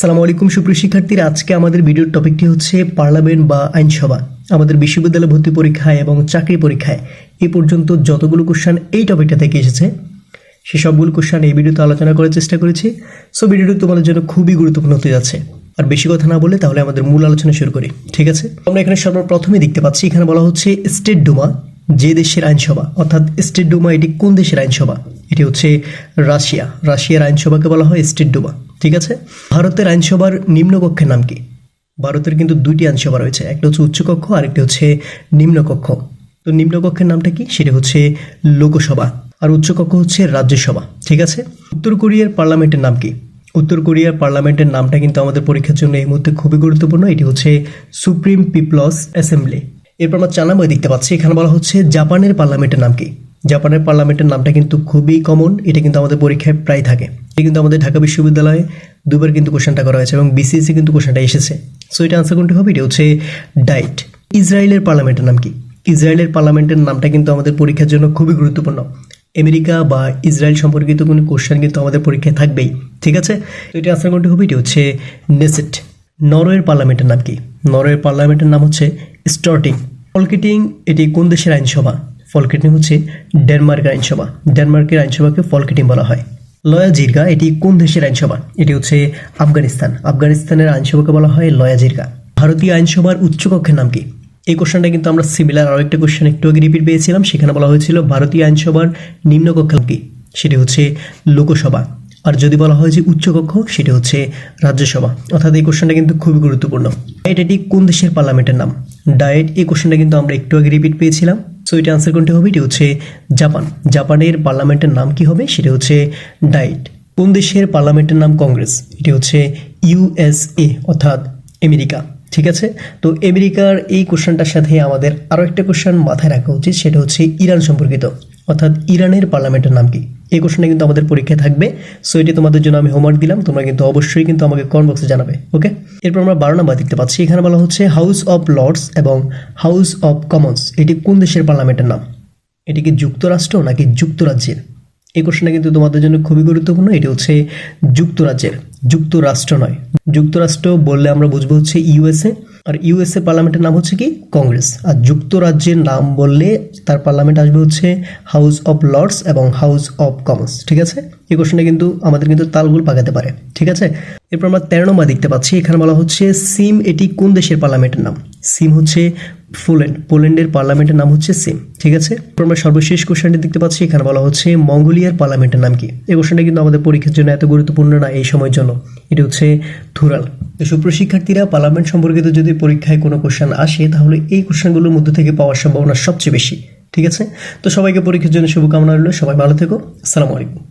আসসালামু আলাইকুম সুপ্রিয় শিক্ষার্থীরা, আজকে আমাদের ভিডিওর টপিকটি হচ্ছে পার্লামেন্ট বা আইনসভা। আমাদের বিশ্ববিদ্যালয় ভর্তি পরীক্ষায় এবং চাকরি পরীক্ষায় এ পর্যন্ত যতগুলো কোশ্চেন এই টপিকটা থেকে এসেছে সে সবগুলো কোশ্চেন এই ভিডিওতে আলোচনা করার চেষ্টা করেছি। সো ভিডিওটি তোমাদের জন্য খুবই গুরুত্বপূর্ণ হতে যাচ্ছে। আর বেশি কথা না বলে তাহলে আমাদের মূল আলোচনা শুরু করি, ঠিক আছে? আমরা এখানে সর্বপ্রথমে দেখতে পাচ্ছি, এখানে বলা হচ্ছে স্টেট ডুমা যে দেশের আইনসভা, অর্থাৎ স্টেট ডুমা এটি কোন দেশের আইনসভা? এটি হচ্ছে রাশিয়ার আইনসভাকে বলা হয় স্টেট ডুমা, ঠিক আছে? ভারতের আইনসভার নিম্নকক্ষের নাম কি? ভারতের কিন্তু দুইটি আইনসভা রয়েছে, একটা হচ্ছে উচ্চকক্ষ আর একটা হচ্ছে নিম্নকক্ষ। তো নিম্নকক্ষের নামটা কি? সেটা হচ্ছে লোকসভা, আর উচ্চকক্ষ হচ্ছে রাজ্যসভা, ঠিক আছে? উত্তর কোরিয়ার পার্লামেন্টের নাম কি? উত্তর কোরিয়ার পার্লামেন্টের নামটা কিন্তু আমাদের পরীক্ষার জন্য এই মুহূর্তে খুবই গুরুত্বপূর্ণ। এটি হচ্ছে সুপ্রিম পিপলস অ্যাসেম্বলি। এরপর আমরা 4 নম্বরে দেখতে পাচ্ছি, এখানে বলা হচ্ছে জাপানের পার্লামেন্টের নাম কি? জাপানের পার্লামেন্টের নামটা কিন্তু খুবই কমন, এটা কিন্তু আমাদের পরীক্ষায় প্রায় থাকে। এটা কিন্তু আমাদের ঢাকা বিশ্ববিদ্যালয়ে দুবার কিন্তু কোশ্চেনটা করা হয়েছে এবং বিসিএসসি কিন্তু কোশ্চেনটা এসেছে। সো এটা আনসার কোনটি হবে? এটা হচ্ছে ডায়েট। ইসরায়েলের পার্লামেন্টের নাম কি? ইসরায়েলের পার্লামেন্টের নামটা কিন্তু আমাদের পরীক্ষার জন্য খুবই গুরুত্বপূর্ণ। আমেরিকা বা ইসরায়েল সম্পর্কিত কোনো কোশ্চেন কিন্তু আমাদের পরীক্ষায় থাকবেই, ঠিক আছে? তো এটা আনসার কোনটি হবে? এটি হচ্ছে নেসেট। নরওয়ের পার্লামেন্টের নাম কি? নরওয়ের পার্লামেন্টের নাম হচ্ছে স্টর্টিং। ফলকেটিং এটি কোন দেশের আইনসভা? ফলকেটিং হচ্ছে ডেনমার্কের আইনসভা। ডেনমার্কের আইনসভাকে ফলকেটিং বলা হয়। লয়া জিরগা এটি কোন দেশের আইনসভা? এটি হচ্ছে আফগানিস্তান। আফগানিস্তানের আইনসভাকে বলা হয় লয়া জিরগা। ভারতীয় আইনসভার উচ্চকক্ষের নাম কি? এই কোশ্চেনটা কিন্তু আমরা সিমিলার আরও একটা কোশ্চেন একটু আগে রিপিট পেয়েছিলাম, সেখানে বলা হয়েছিল ভারতীয় আইনসভার নিম্নকক্ষ কি? সেটি হচ্ছে লোকসভা। আর যদি বলা হয় যে উচ্চকক্ষ, সেটি হচ্ছে রাজ্যসভা। অর্থাৎ এই কোশ্চেনটা কিন্তু খুবই গুরুত্বপূর্ণ। ডায়েট এটি কোন দেশের পার্লামেন্টের নাম? ডায়েট এই কোশ্চেনটা কিন্তু আমরা একটু আগে রিপিট পেয়েছিলাম। সো এটা আনসার কোনটি হবে? এটি হচ্ছে জাপান। জাপানের পার্লামেন্টের নাম কি হবে? সেটি হচ্ছে ডায়েট। কোন দেশের পার্লামেন্টের নাম কংগ্রেস? এটি হচ্ছে ইউএসএ, অর্থাৎ আমেরিকা, ঠিক আছে? তো আমেরিকার এই কোশ্চেনটার সাথে আমাদের আরও একটা কোশ্চেন মাথায় রাখা উচিত, সেটা হচ্ছে ইরান সম্পর্কিত, অর্থাৎ ইরানের পার্লামেন্টের নাম কি? এই কোশ্চেনটা কিন্তু আমাদের পরীক্ষায় থাকবে। সো এটি তোমাদের জন্য আমি হোমওয়ার্ক দিলাম, তোমরা কিন্তু অবশ্যই কিন্তু আমাকে কমেন্ট বক্সে জানাবে, ওকে? এরপর আমরা 12 নম্বর দেখতে পাচ্ছি, এখানে বলা হচ্ছে হাউস অফ লর্ডস এবং হাউস অফ কমন্স এটি কোন দেশের পার্লামেন্টের নাম? এটি কি যুক্তরাষ্ট্র নাকি যুক্তরাজ্যের? এই কোশ্চেনটা কিন্তু তোমাদের জন্য খুবই গুরুত্বপূর্ণ। এটি হচ্ছে যুক্তরাজ্যের, যুক্তরাষ্ট্র নয়। যুক্তরাষ্ট্র বললে আমরা বুঝবো হচ্ছে ইউএসএ, আর ইউএসএ পার্লামেন্টের নাম হচ্ছে কি? কংগ্রেস। আর যুক্তরাজ্যের নাম বললে তার পার্লামেন্ট আসবে হচ্ছে হাউস অফ লর্ডস এবং হাউস অফ কমন্স, ঠিক আছে? এই কোশ্চেনটা কিন্তু আমাদের কিন্তু তালগুল পাকাতে পারে, ঠিক আছে? এরপর আমরা 13 নম্বর দেখতে পাচ্ছি, এখানে বলা হচ্ছে সিম এটি কোন দেশের পার্লামেন্টের নাম? সিম হচ্ছে পোল্যান্ডের পার্লামেন্টের নাম হচ্ছে সিম, ঠিক আছে? এরপর আমরা সর্বশেষ কোশ্চেনটি দেখতে পাচ্ছি, এখানে বলা হচ্ছে মঙ্গোলিয়ার পার্লামেন্টের নাম কি? এই কোশ্চেনটা কিন্তু আমাদের পরীক্ষার জন্য এত গুরুত্বপূর্ণ না এই সময়ের জন্য, এটি হচ্ছে থুরাল। তো সুপ্রিয় শিক্ষার্থীরা, পার্লামেন্ট সম্পর্কিত যদি পরীক্ষায় কোনো কোশ্চেন আসে তাহলে এই কোশ্চেনগুলোর মধ্যে থেকে পাওয়ার সম্ভাবনা সবচেয়ে বেশি, ঠিক আছে? তো সবাইকে পরীক্ষার জন্য শুভকামনা রইল, সবাই ভালো থেকো, আসসালামু আলাইকুম।